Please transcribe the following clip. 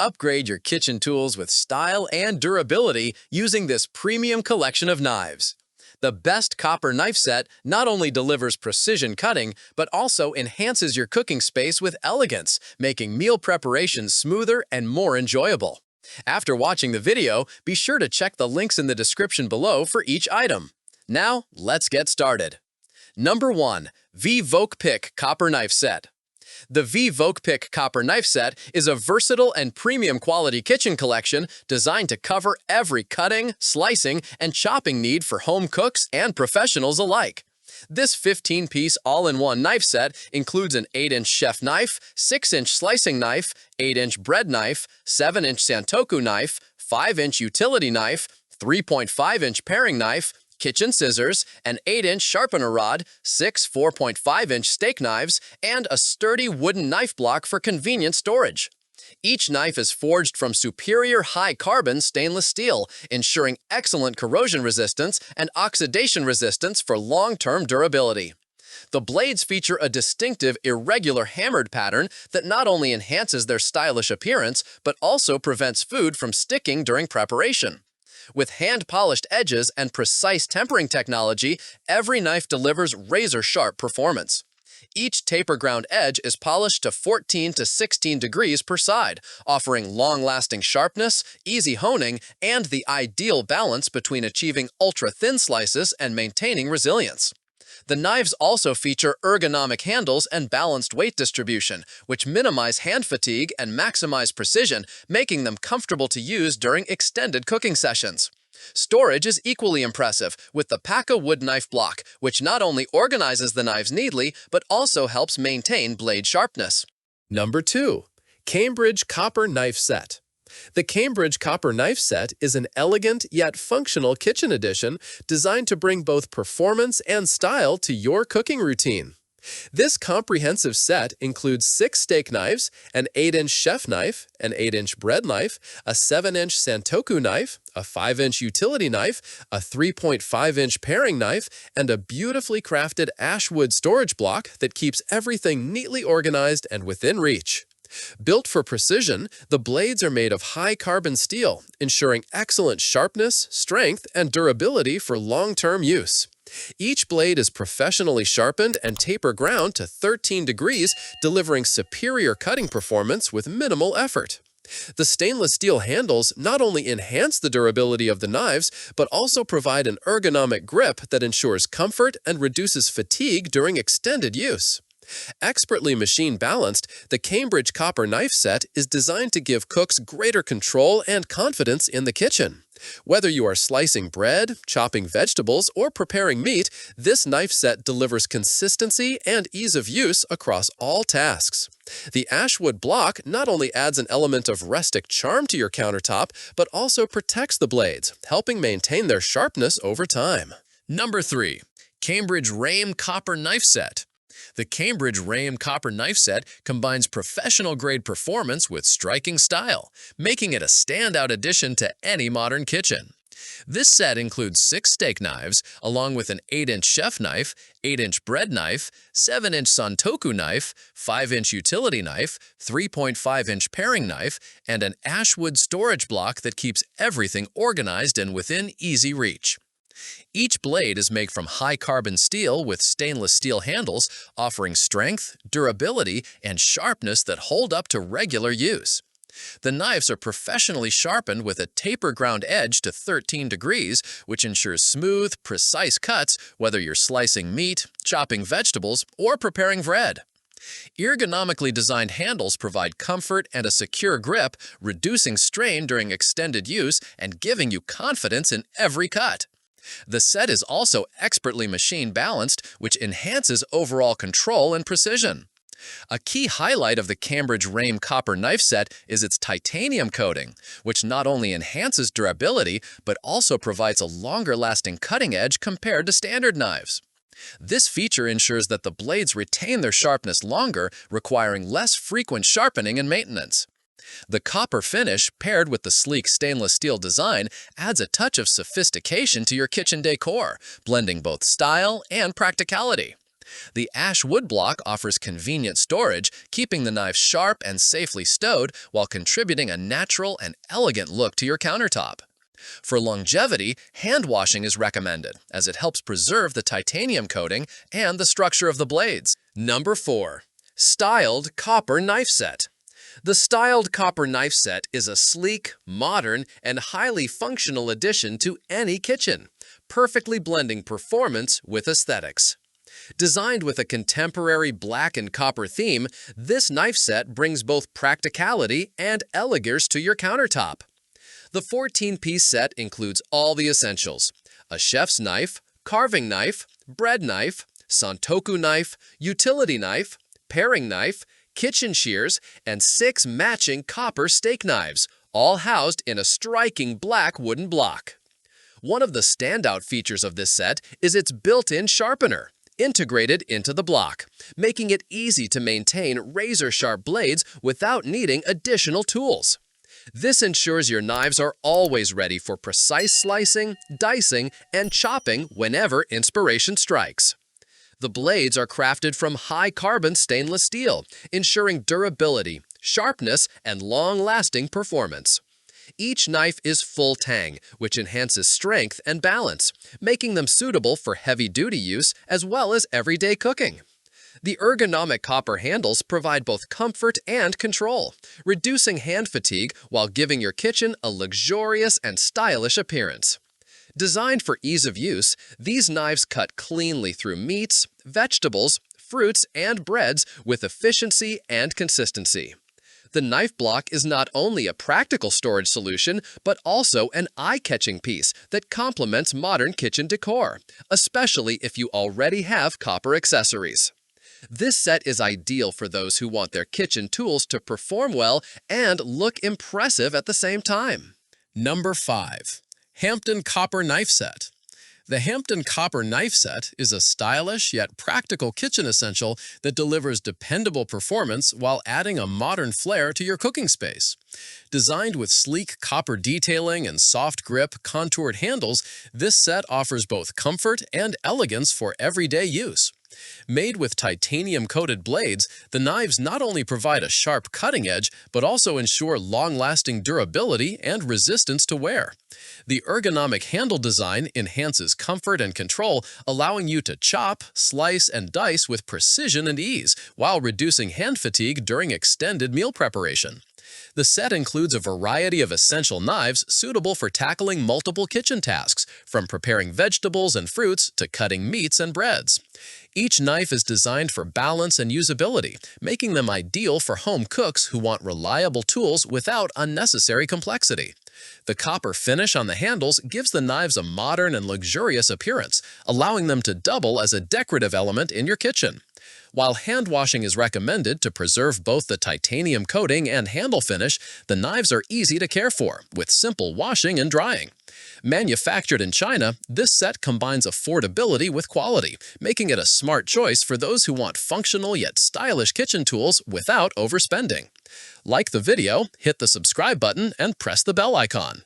Upgrade your kitchen tools with style and durability using this premium collection of knives. The best copper knife set not only delivers precision cutting, but also enhances your cooking space with elegance, making meal preparations smoother and more enjoyable. After watching the video, be sure to check the links in the description below for each item. Now, let's get started. Number 1. Vvwgkpk Copper Knife Set. The Vvwgkpk Copper Knife Set is a versatile and premium quality kitchen collection designed to cover every cutting, slicing, and chopping need for home cooks and professionals alike. This 15-piece all-in-one knife set includes an 8-inch chef knife, 6-inch slicing knife, 8-inch bread knife, 7-inch santoku knife, 5-inch utility knife, 3.5-inch paring knife, kitchen scissors, an 8-inch sharpener rod, 6 4.5-inch steak knives, and a sturdy wooden knife block for convenient storage. Each knife is forged from superior high-carbon stainless steel, ensuring excellent corrosion resistance and oxidation resistance for long-term durability. The blades feature a distinctive irregular hammered pattern that not only enhances their stylish appearance, but also prevents food from sticking during preparation. With hand-polished edges and precise tempering technology, every knife delivers razor-sharp performance. Each taper-ground edge is polished to 14 to 16 degrees per side, offering long-lasting sharpness, easy honing, and the ideal balance between achieving ultra-thin slices and maintaining resilience. The knives also feature ergonomic handles and balanced weight distribution, which minimize hand fatigue and maximize precision, making them comfortable to use during extended cooking sessions. Storage is equally impressive with the Paka wood knife block, which not only organizes the knives neatly, but also helps maintain blade sharpness. Number 2. Cambridge Copper Knife Set. The Cambridge Copper Knife Set is an elegant yet functional kitchen addition designed to bring both performance and style to your cooking routine. This comprehensive set includes 6 steak knives, an 8-inch chef knife, an 8-inch bread knife, a 7-inch santoku knife, a 5-inch utility knife, a 3.5-inch paring knife, and a beautifully crafted ash wood storage block that keeps everything neatly organized and within reach. Built for precision, the blades are made of high-carbon steel, ensuring excellent sharpness, strength, and durability for long-term use. Each blade is professionally sharpened and taper-ground to 13 degrees, delivering superior cutting performance with minimal effort. The stainless steel handles not only enhance the durability of the knives, but also provide an ergonomic grip that ensures comfort and reduces fatigue during extended use. Expertly machine-balanced, the Cambridge Copper Knife Set is designed to give cooks greater control and confidence in the kitchen. Whether you are slicing bread, chopping vegetables, or preparing meat, this knife set delivers consistency and ease of use across all tasks. The ashwood block not only adds an element of rustic charm to your countertop, but also protects the blades, helping maintain their sharpness over time. Number 3. Cambridge Rame Copper Knife Set. The Cambridge Rame Copper Knife Set combines professional-grade performance with striking style, making it a standout addition to any modern kitchen. This set includes 6 steak knives, along with an 8-inch chef knife, 8-inch bread knife, 7-inch santoku knife, 5-inch utility knife, 3.5-inch paring knife, and an ashwood storage block that keeps everything organized and within easy reach. Each blade is made from high-carbon steel with stainless steel handles, offering strength, durability, and sharpness that hold up to regular use. The knives are professionally sharpened with a taper-ground edge to 13 degrees, which ensures smooth, precise cuts whether you're slicing meat, chopping vegetables, or preparing bread. Ergonomically designed handles provide comfort and a secure grip, reducing strain during extended use and giving you confidence in every cut. The set is also expertly machine-balanced, which enhances overall control and precision. A key highlight of the Cambridge Rame Copper Knife Set is its titanium coating, which not only enhances durability, but also provides a longer-lasting cutting edge compared to standard knives. This feature ensures that the blades retain their sharpness longer, requiring less frequent sharpening and maintenance. The copper finish, paired with the sleek stainless steel design, adds a touch of sophistication to your kitchen decor, blending both style and practicality. The ash wood block offers convenient storage, keeping the knife sharp and safely stowed while contributing a natural and elegant look to your countertop. For longevity, hand washing is recommended, as it helps preserve the titanium coating and the structure of the blades. Number 4. Styled Copper Knife Set. The Styled Copper Knife Set is a sleek, modern, and highly functional addition to any kitchen, perfectly blending performance with aesthetics. Designed with a contemporary black and copper theme, this knife set brings both practicality and elegance to your countertop. The 14-piece set includes all the essentials: a chef's knife, carving knife, bread knife, santoku knife, utility knife, paring knife, kitchen shears, and 6 matching copper steak knives, all housed in a striking black wooden block. One of the standout features of this set is its built-in sharpener, integrated into the block, making it easy to maintain razor-sharp blades without needing additional tools. This ensures your knives are always ready for precise slicing, dicing, and chopping whenever inspiration strikes. The blades are crafted from high-carbon stainless steel, ensuring durability, sharpness, and long-lasting performance. Each knife is full tang, which enhances strength and balance, making them suitable for heavy-duty use as well as everyday cooking. The ergonomic copper handles provide both comfort and control, reducing hand fatigue while giving your kitchen a luxurious and stylish appearance. Designed for ease of use, these knives cut cleanly through meats, vegetables, fruits, and breads with efficiency and consistency. The knife block is not only a practical storage solution, but also an eye-catching piece that complements modern kitchen decor, especially if you already have copper accessories. This set is ideal for those who want their kitchen tools to perform well and look impressive at the same time. Number 5. Hampton Copper Knife Set. The Hampton Copper Knife Set is a stylish yet practical kitchen essential that delivers dependable performance while adding a modern flair to your cooking space. Designed with sleek copper detailing and soft grip, contoured handles, this set offers both comfort and elegance for everyday use. Made with titanium-coated blades, the knives not only provide a sharp cutting edge, but also ensure long-lasting durability and resistance to wear. The ergonomic handle design enhances comfort and control, allowing you to chop, slice, and dice with precision and ease, while reducing hand fatigue during extended meal preparation. The set includes a variety of essential knives suitable for tackling multiple kitchen tasks, from preparing vegetables and fruits to cutting meats and breads. Each knife is designed for balance and usability, making them ideal for home cooks who want reliable tools without unnecessary complexity. The copper finish on the handles gives the knives a modern and luxurious appearance, allowing them to double as a decorative element in your kitchen. While hand washing is recommended to preserve both the titanium coating and handle finish, the knives are easy to care for, with simple washing and drying. Manufactured in China, this set combines affordability with quality, making it a smart choice for those who want functional yet stylish kitchen tools without overspending. Like the video, hit the subscribe button, and press the bell icon.